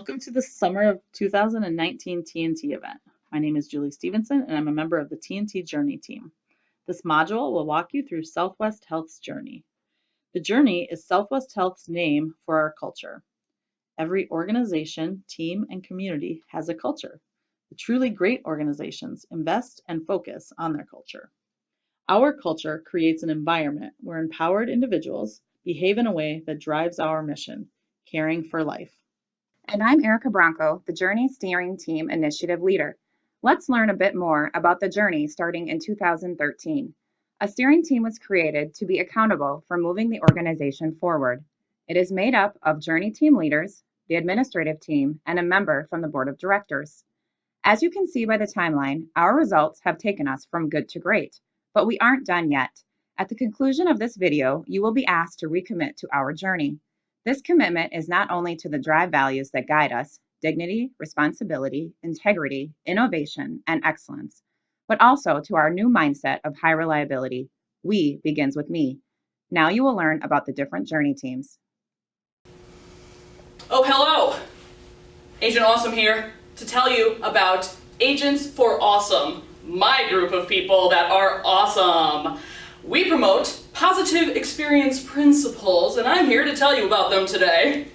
Welcome to the summer of 2019 TNT event. My name is Julie Stevenson, and I'm a member of the TNT Journey team. This module will walk you through Southwest Health's journey. The journey is Southwest Health's name for our culture. Every organization, team, and community has a culture. The truly great organizations invest and focus on their culture. Our culture creates an environment where empowered individuals behave in a way that drives our mission, caring for life. And I'm Erica Bronco, the Journey Steering Team Initiative Leader. Let's learn a bit more about the journey starting in 2013. A steering team was created to be accountable for moving the organization forward. It is made up of Journey team leaders, the administrative team, and a member from the board of directors. As you can see by the timeline, our results have taken us from good to great, but we aren't done yet. At the conclusion of this video, you will be asked to recommit to our journey. This commitment is not only to the drive values that guide us, dignity, responsibility, integrity, innovation, and excellence, but also to our new mindset of high reliability. We begins with me. Now you will learn about the different journey teams. Oh, hello! Agent Awesome here to tell you about Agents for Awesome, my group of people that are awesome. We promote positive experience principles, and I'm here to tell you about them today.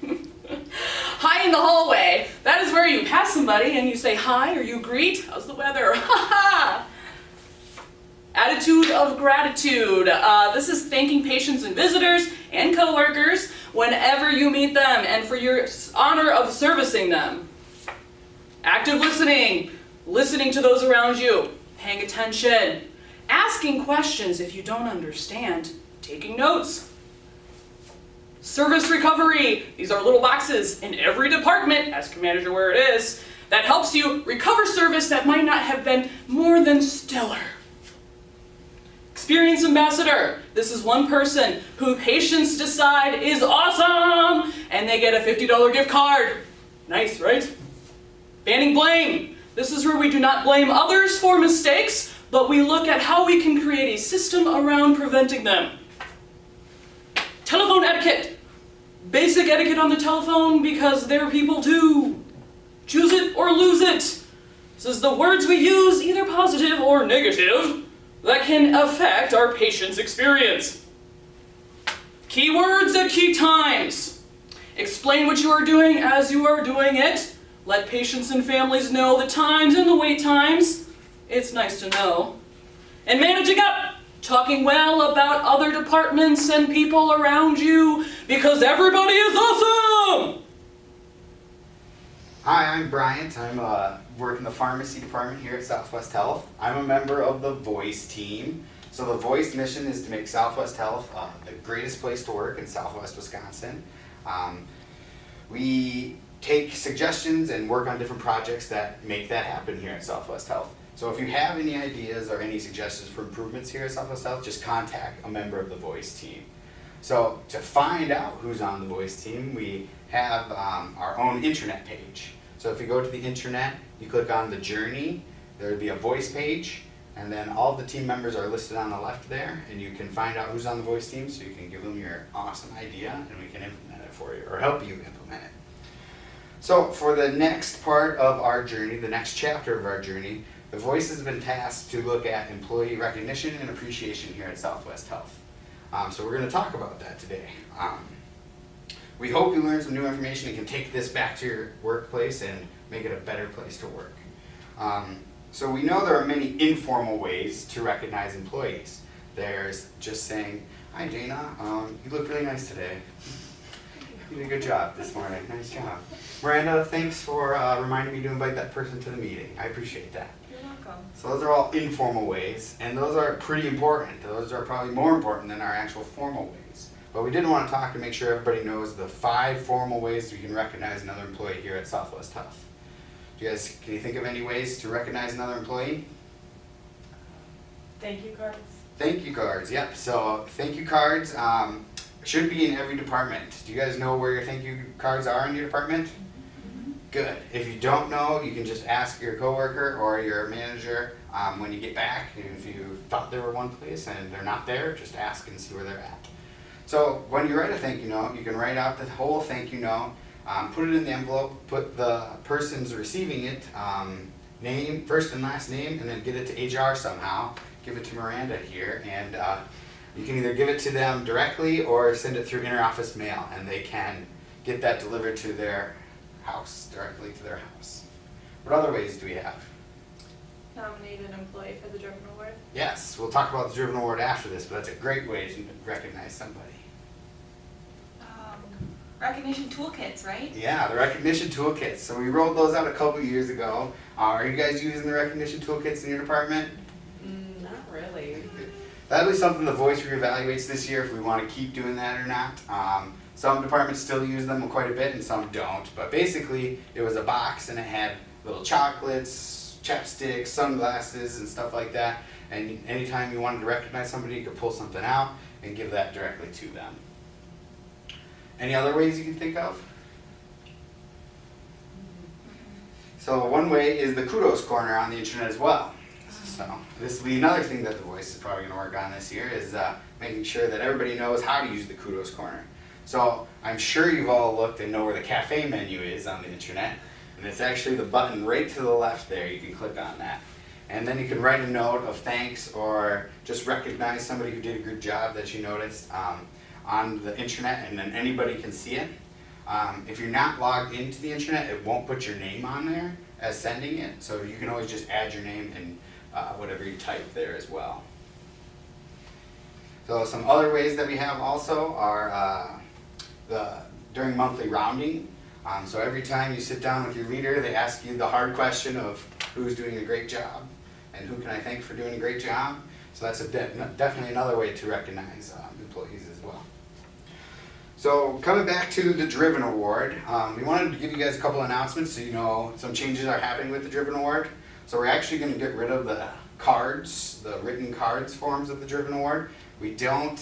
Hi in the hallway. That is where you pass somebody and you say hi or you greet. How's the weather? Ha ha! Attitude of gratitude. This is thanking patients and visitors and coworkers whenever you meet them and for your honor of servicing them. Active listening. Listening to those around you. Paying attention. Asking questions if you don't understand. Taking notes. Service recovery. These are little boxes in every department, ask your manager where it is, that helps you recover service that might not have been more than stellar. Experience ambassador. This is one person who patients decide is awesome, and they get a $50 gift card. Nice, right? Banning blame. This is where we do not blame others for mistakes, but we look at how we can create a system around preventing them. Telephone etiquette. Basic etiquette on the telephone because they're people too. Choose it or lose it. This is the words we use, either positive or negative, that can affect our patient's experience. Keywords at key times. Explain what you are doing as you are doing it. Let patients and families know the times and the wait times. It's nice to know. And managing up. Talking well about other departments and people around you because everybody is awesome! Hi, I'm Bryant. I'm work in the pharmacy department here at Southwest Health. I'm a member of the Voice team. So the Voice mission is to make Southwest Health the greatest place to work in Southwest Wisconsin. We take suggestions and work on different projects that make that happen here at Southwest Health. So if you have any ideas or any suggestions for improvements here at Southwest Health, just contact a member of the Voice team. So to find out who's on the Voice team, we have our own intranet page. So if you go to the intranet, you click on the journey, there will be a Voice page, and then all of the team members are listed on the left there, and you can find out who's on the Voice team so you can give them your awesome idea and we can implement it for you, or help you implement it. So for the next part of our journey, the next chapter of our journey, the Voice has been tasked to look at employee recognition and appreciation here at Southwest Health. So we're going to talk about that today. We hope you learned some new information and can take this back to your workplace and make it a better place to work. So we know there are many informal ways to recognize employees. There's just saying, "Hi Dana, you look really nice today. You did a good job this morning, nice job. Miranda, thanks for reminding me to invite that person to the meeting. I appreciate that." You're welcome. So those are all informal ways, and those are pretty important. Those are probably more important than our actual formal ways. But we did want to talk to make sure everybody knows the 5 formal ways we can recognize another employee here at Southwest Health. Do you guys, can you think of any ways to recognize another employee? Thank you cards. Thank you cards, yep. So thank you cards should be in every department. Do you guys know where your thank you cards are in your department? Good. If you don't know, you can just ask your coworker or your manager when you get back. If you thought they were one place and they're not there, just ask and see where they're at. So when you write a thank you note, you can write out the whole thank you note. Put it in the envelope, put the person's receiving it, name, first and last name, and then get it to HR somehow. Give it to Miranda here, and you can either give it to them directly or send it through interoffice mail, and they can get that delivered to their house, directly to their house. What other ways do we have? Nominate an employee for the Driven Award. Yes, we'll talk about the Driven Award after this, but that's a great way to recognize somebody. Recognition toolkits, right? Yeah, the recognition toolkits. So we rolled those out a couple years ago. Are you guys using the recognition toolkits in your department? Not really. That'll be something the voice reevaluates this year if we want to keep doing that or not. Some departments still use them quite a bit and some don't. But basically, it was a box and it had little chocolates, chapsticks, sunglasses, and stuff like that. And anytime you wanted to recognize somebody, you could pull something out and give that directly to them. Any other ways you can think of? So one way is the kudos corner on the internet as well. So this will be another thing that the voice is probably going to work on this year is making sure that everybody knows how to use the kudos corner. So I'm sure you've all looked and know where the cafe menu is on the internet, and it's actually the button right to the left there. You can click on that. And then you can write a note of thanks or just recognize somebody who did a good job that you noticed on the internet, and then anybody can see it. If you're not logged into the internet, it won't put your name on there as sending it, so you can always just add your name and whatever you type there as well. So some other ways that we have also are during monthly rounding. So every time you sit down with your leader, they ask you the hard question of who's doing a great job and who can I thank for doing a great job. So that's definitely another way to recognize employees as well. So coming back to the Driven Award, we wanted to give you guys a couple announcements so you know some changes are happening with the Driven Award. So we're actually going to get rid of the cards, the written cards forms of the Driven Award. We don't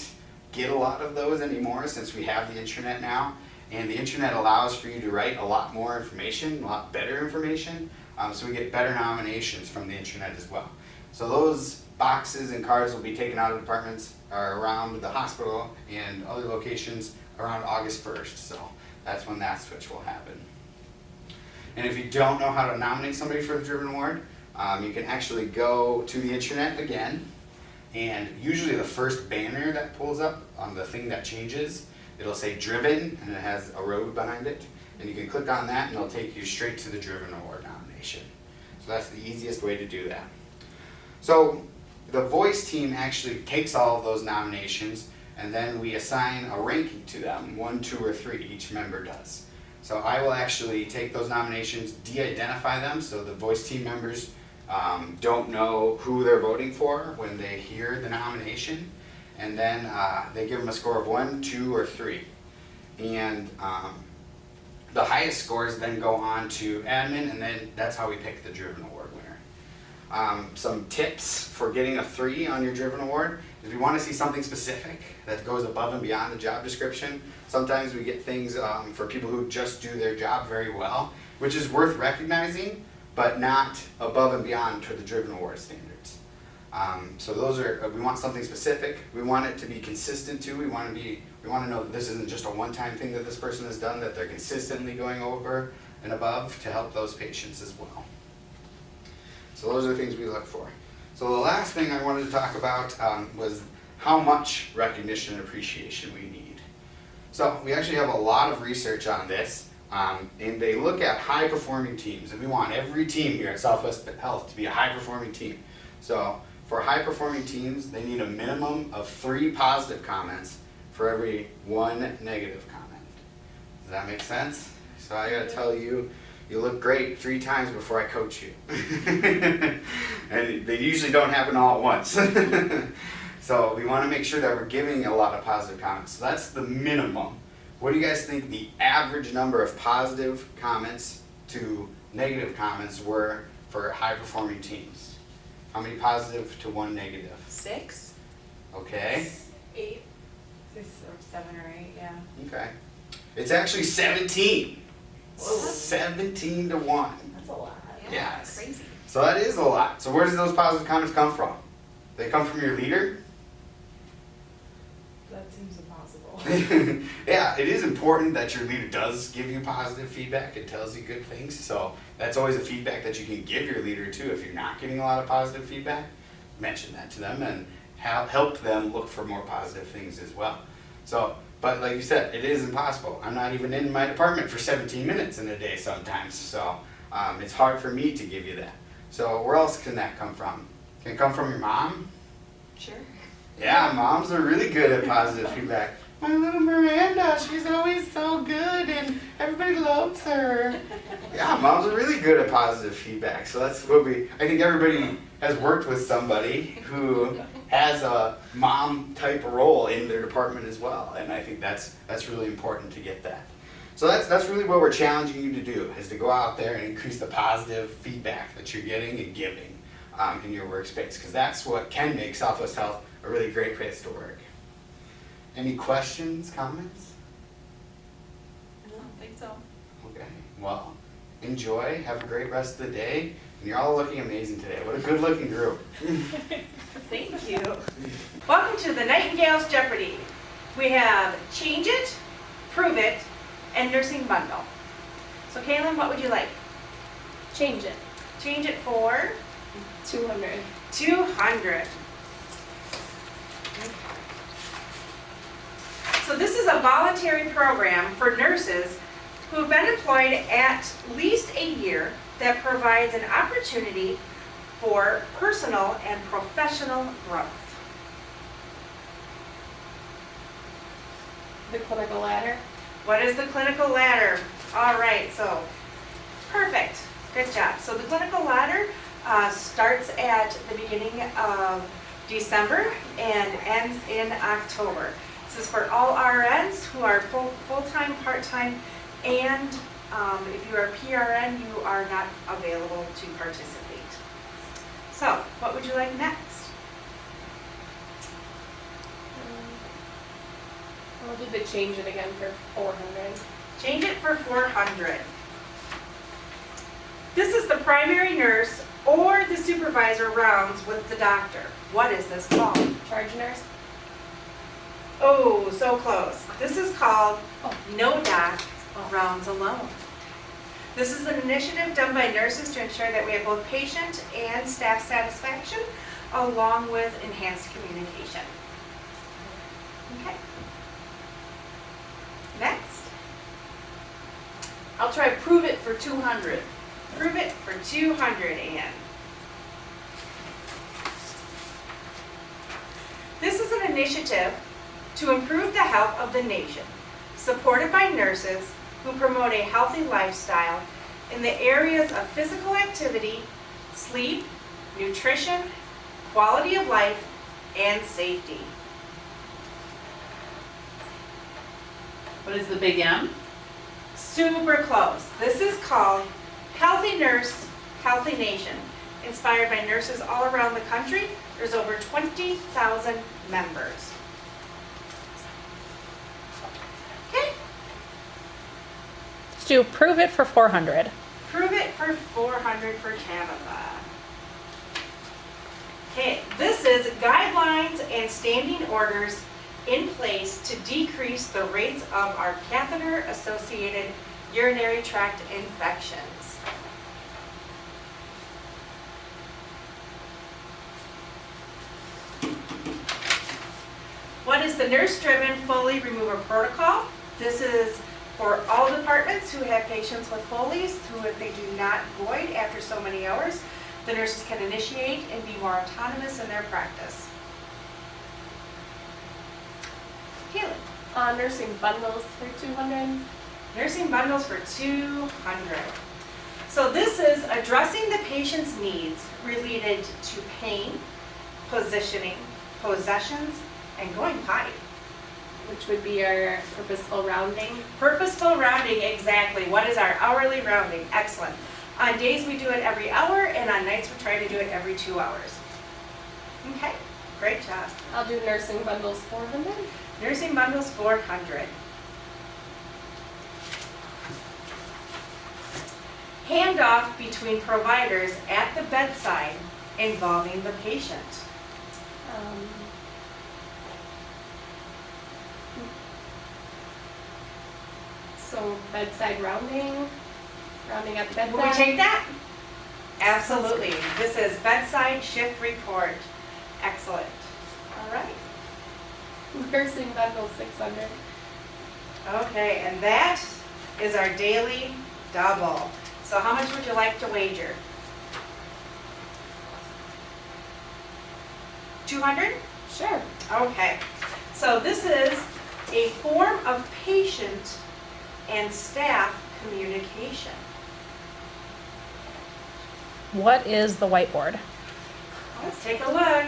get a lot of those anymore since we have the internet now. And the internet allows for you to write a lot more information, a lot better information. So we get better nominations from the internet as well. So those boxes and cards will be taken out of departments or around the hospital and other locations around August 1st. So that's when that switch will happen. And if you don't know how to nominate somebody for the Driven Award, you can actually go to the internet again, and usually the first banner that pulls up on the thing that changes, it'll say Driven, and it has a road behind it, and you can click on that and it'll take you straight to the Driven Award nomination. So that's the easiest way to do that. So the voice team actually takes all of those nominations, and then we assign a ranking to them, 1, 2, or 3, each member does. So I will actually take those nominations, de-identify them, so the voice team members don't know who they're voting for when they hear the nomination, and then they give them a score of 1, 2, or 3. And the highest scores then go on to admin, and then that's how we pick the Driven Award winner. Some tips for getting a 3 on your Driven Award. If you want to see something specific that goes above and beyond the job description, sometimes we get things for people who just do their job very well, which is worth recognizing, but not above and beyond to the Driven Award standards. So those are, we want something specific. We want it to be consistent too. We want to know that this isn't just a one-time thing that this person has done, that they're consistently going over and above to help those patients as well. So those are the things we look for. So the last thing I wanted to talk about was how much recognition and appreciation we need. So we actually have a lot of research on this, and they look at high-performing teams, and we want every team here at Southwest Health to be a high-performing team. So for high-performing teams, they need a minimum of 3 positive comments for every 1 negative comment. Does that make sense? So I gotta tell you, you look great 3 times before I coach you. And they usually don't happen all at once. So we want to make sure that we're giving a lot of positive comments. So that's the minimum. What do you guys think the average number of positive comments to negative comments were for high-performing teams? How many positive to 1 negative? 6? Okay. 8? 6 or 7 or 8, yeah. Okay. It's actually 17. Whoa. 17 to 1. That's a lot. Yeah. Crazy. So that is a lot. So where does those positive comments come from? They come from your leader? That seems impossible. Yeah, it is important that your leader does give you positive feedback and tells you good things. So that's always a feedback that you can give your leader too. If you're not getting a lot of positive feedback, mention that to them and help them look for more positive things as well. So, but like you said, it is impossible. I'm not even in my department for 17 minutes in a day sometimes. So it's hard for me to give you that. So where else can that come from? Can it come from your mom? Sure. Yeah, moms are really good at positive feedback. My little Miranda, she's always so good and everybody loves her. Yeah, moms are really good at positive feedback. So that's what I think everybody has worked with somebody who has a mom type role in their department as well. And I think that's really important to get that. So that's really what we're challenging you to do, is to go out there and increase the positive feedback that you're getting and giving in your workspace, because that's what can make Southwest Health a really great place to work. Any questions, comments? I don't think so. Okay, well, enjoy, have a great rest of the day, and you're all looking amazing today. What a good looking group. Thank you. Welcome to the Nightingale's Jeopardy! We have Change It, Prove It, and Nursing Bundle. So Kaylin, what would you like? Change it. Change it for 200. 200. So this is a voluntary program for nurses who've been employed at least a year that provides an opportunity for personal and professional growth. The clinical ladder. What is the clinical ladder? All right, so perfect. Good job. So the clinical ladder starts at the beginning of December and ends in October. This is for all RNs who are full-time, part-time, and if you are PRN, you are not available to participate. So, what would you like next? I'll do the change it again for 400. Change it for 400. This is the primary nurse or the supervisor rounds with the doctor. What is this called? Charge nurse. Oh, so close. This is called No Doc Rounds Alone. This is an initiative done by nurses to ensure that we have both patient and staff satisfaction, along with enhanced communication. Okay. Next. I'll try Prove It for 200. Prove it for 200, Ann. This is an initiative to improve the health of the nation, supported by nurses who promote a healthy lifestyle in the areas of physical activity, sleep, nutrition, quality of life, and safety. What is the big M? Super close. This is called Healthy Nurse, Healthy Nation, inspired by nurses all around the country. There's over 20,000 members. Okay, Let's do Prove It for 400. Prove it for 400 for Tabitha. Okay, this is guidelines and standing orders in place to decrease the rates of our catheter-associated urinary tract infections. What is the nurse-driven Foley remover protocol? This is for all departments who have patients with Foleys who, if they do not void after so many hours, the nurses can initiate and be more autonomous in their practice. Kaylin. Nursing bundles for 200. Nursing bundles for 200. So this is addressing the patient's needs related to pain, positioning, possessions, and going potty. Which would be our purposeful rounding. Purposeful rounding, exactly. What is our hourly rounding? Excellent. On days we do it every hour, and on nights we try to do it every 2 hours. Okay, great job. I'll do nursing bundles 400. Nursing bundles 400. Handoff between providers at the bedside involving the patient. So bedside rounding at the bedside. Will we take that? Absolutely. This is bedside shift report. Excellent. All right. Nursing bundle 600. Okay, and that is our daily double. So how much would you like to wager? 200? Sure. Okay. So this is a form of patient and staff communication. What is the whiteboard? Let's take a look.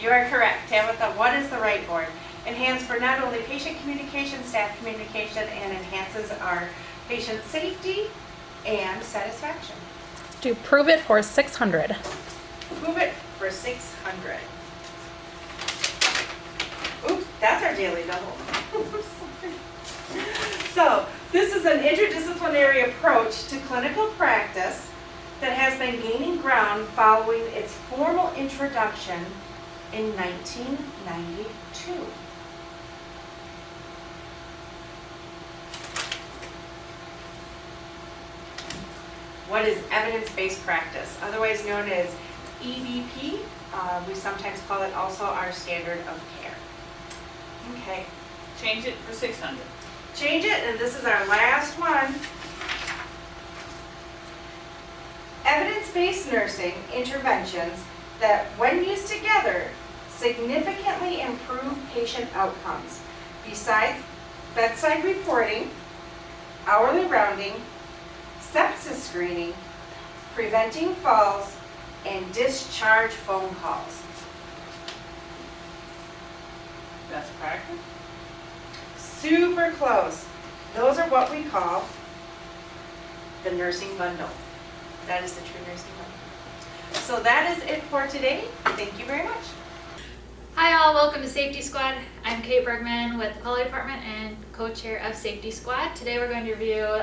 You are correct, Tabitha. What is the right board? Enhance for not only patient communication, staff communication, and enhances our patient safety and satisfaction. To prove it for 600. Move it for 600. Oops, that's our daily double. So, this is an interdisciplinary approach to clinical practice that has been gaining ground following its formal introduction in 1992. What is evidence-based practice, otherwise known as EBP? We sometimes call it also our standard of care. Okay, Change it for 600. change it, and this is our last one. Evidence-based nursing interventions that, when used together, significantly improve patient outcomes. Besides bedside reporting, hourly rounding, sepsis screening, preventing falls, and discharge phone calls. Best practice. Super close. Those are what we call the nursing bundle. That is the true nursing bundle. So that is it for today. Thank you very much. Hi all, welcome to Safety Squad. I'm Kate Bergman with the Quality Department and co-chair of Safety Squad. Today we're going to review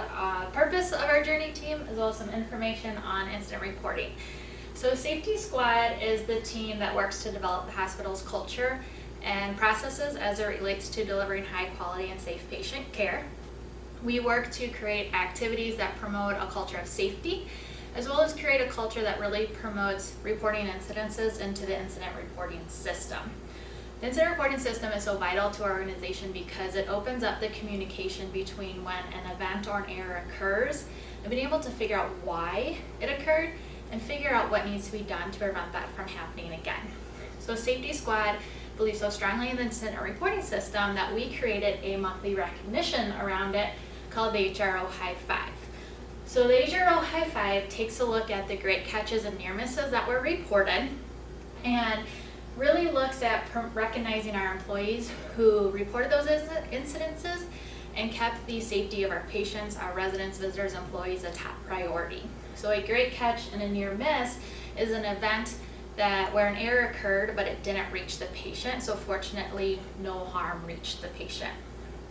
purpose of our journey team as well as some information on incident reporting. So Safety Squad is the team that works to develop the hospital's culture and processes as it relates to delivering high quality and safe patient care. We work to create activities that promote a culture of safety, as well as create a culture that really promotes reporting incidences into the incident reporting system. The incident reporting system is so vital to our organization because it opens up the communication between when an event or an error occurs and being able to figure out why it occurred and figure out what needs to be done to prevent that from happening again. So Safety Squad believes so strongly in the incident reporting system that we created a monthly recognition around it called the HRO High Five. So the HRO High Five takes a look at the great catches and near misses that were reported and really looks at recognizing our employees who reported those incidences and kept the safety of our patients, our residents, visitors, employees a top priority. So a great catch and a near miss is an event where an error occurred but it didn't reach the patient, so fortunately no harm reached the patient.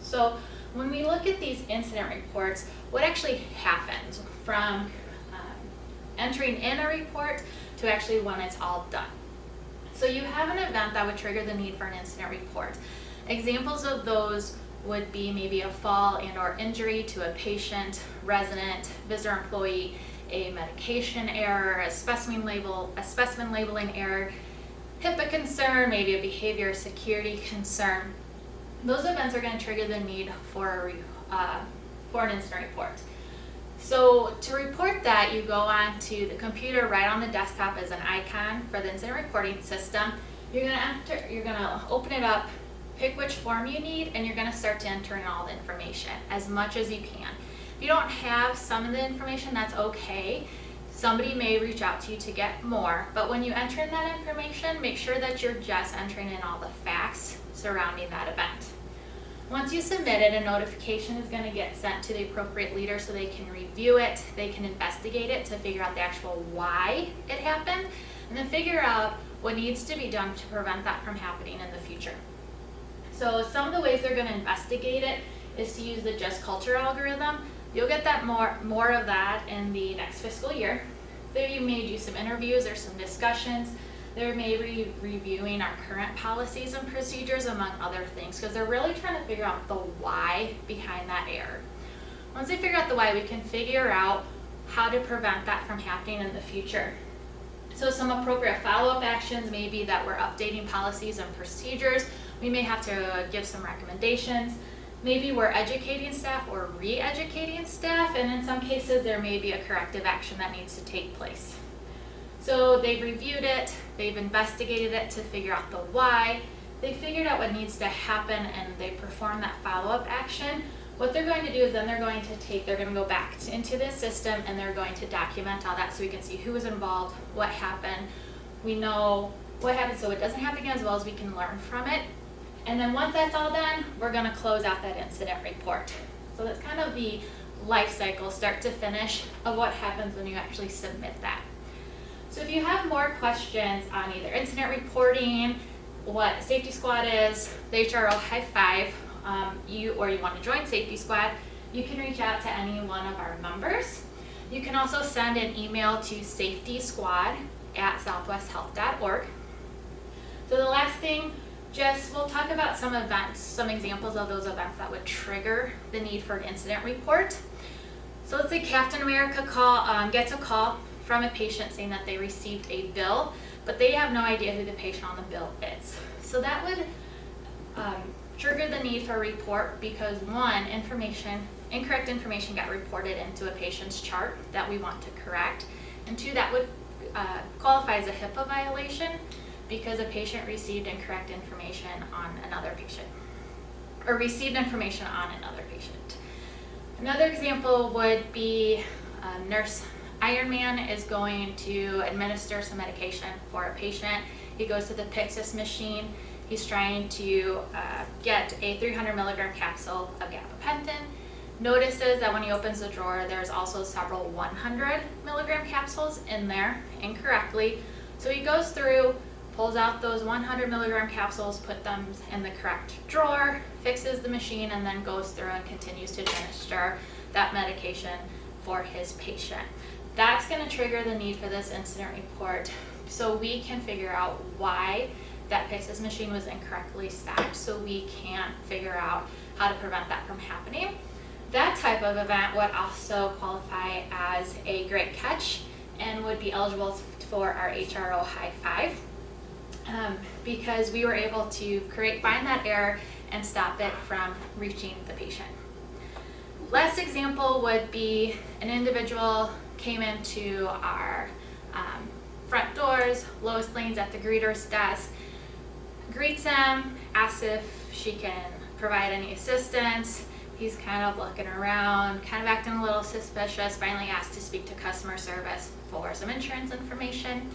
So when we look at these incident reports, what actually happens from entering in a report to actually when it's all done. So you have an event that would trigger the need for an incident report. Examples of those would be maybe a fall and or injury to a patient, resident, visitor, employee, a medication error, a specimen labeling error, HIPAA concern, maybe a behavior security concern. Those events are going to trigger the need for an incident report. So to report that, you go on to the computer right on the desktop as an icon for the incident reporting system. You're going to open it up, pick which form you need, and you're going to start to enter in all the information as much as you can. If you don't have some of the information, that's okay. Somebody may reach out to you to get more, but when you enter in that information, make sure that you're just entering in all the facts surrounding that event. Once you submit it, a notification is going to get sent to the appropriate leader so they can review it, they can investigate it to figure out the actual why it happened, and then figure out what needs to be done to prevent that from happening in the future. So some of the ways they're going to investigate it is to use the Just Culture algorithm. You'll get that more of that in the next fiscal year. They may do some interviews or some discussions. They may be reviewing our current policies and procedures, among other things, because they're really trying to figure out the why behind that error. Once they figure out the why, we can figure out how to prevent that from happening in the future. So some appropriate follow-up actions may be that we're updating policies and procedures. We may have to give some recommendations. Maybe we're educating staff or re-educating staff, and in some cases there may be a corrective action that needs to take place. So they've reviewed it, they've investigated it to figure out the why, they figured out what needs to happen, and they perform that follow-up action. What they're going to do is then they're going to go back into the system and they're going to document all that so we can see who was involved, what happened. We know what happened so it doesn't happen again, as well as we can learn from it. And then once that's all done, we're going to close out that incident report. So that's kind of the life cycle, start to finish, of what happens when you actually submit that. So if you have more questions on either incident reporting, what Safety Squad is, the HRO High Five, you want to join Safety Squad, you can reach out to any one of our members. You can also send an email to safetysquad@southwesthealth.org. So the last thing, we'll talk about some events, some examples of those events that would trigger the need for an incident report. So let's say Captain America gets a call from a patient saying that they received a bill, but they have no idea who the patient on the bill is. So that would trigger the need for a report because one, incorrect information got reported into a patient's chart that we want to correct, and two, that would qualify as a HIPAA violation because a patient received incorrect information on another patient, or received information on another patient. Another example would be Nurse Ironman is going to administer some medication for a patient. He goes to the Pyxis machine. He's trying to get a 300 milligram capsule of gabapentin. Notices that when he opens the drawer, there's also several 100 milligram capsules in there incorrectly. So he goes through, pulls out those 100 milligram capsules, put them in the correct drawer, fixes the machine, and then goes through and continues to administer that medication for his patient. That's going to trigger the need for this incident report so we can figure out why that Pyxis machine was incorrectly stacked, so we can figure out how to prevent that from happening. That type of event would also qualify as a great catch and would be eligible for our HRO High Five because we were able to find that error and stop it from reaching the patient. Last example would be an individual came into our front doors, Lois Lane's at the greeter's desk, greets him, asks if she can provide any assistance. He's kind of looking around, kind of acting a little suspicious, finally asked to speak to customer service for some insurance information.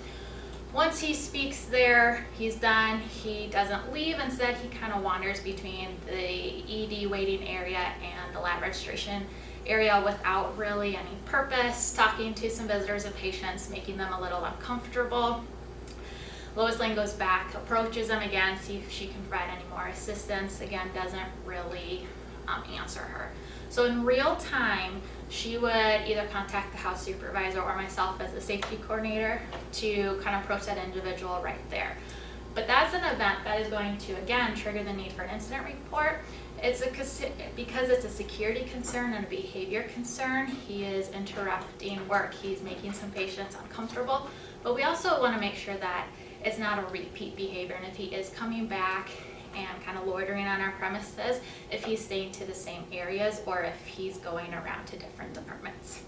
Once he speaks there, he's done. He doesn't leave. Instead, he kind of wanders between the ED waiting area and the lab registration area without really any purpose, talking to some visitors and patients, making them a little uncomfortable. Lois Lane goes back, approaches them again, see if she can provide any more assistance. Again, doesn't really answer her. So in real time, she would either contact the house supervisor or myself as the safety coordinator to kind of approach that individual right there. But that's an event that is going to, again, trigger the need for an incident report. Because it's a security concern and a behavior concern, he is interrupting work. He's making some patients uncomfortable. But we also want to make sure that it's not a repeat behavior. And if he is coming back and kind of loitering on our premises, if he's staying to the same areas or if he's going around to different departments.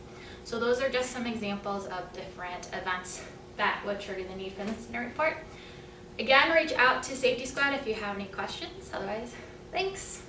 So those are just some examples of different events that would trigger the need for an incident report. Again, reach out to Safety Squad if you have any questions. Otherwise, thanks.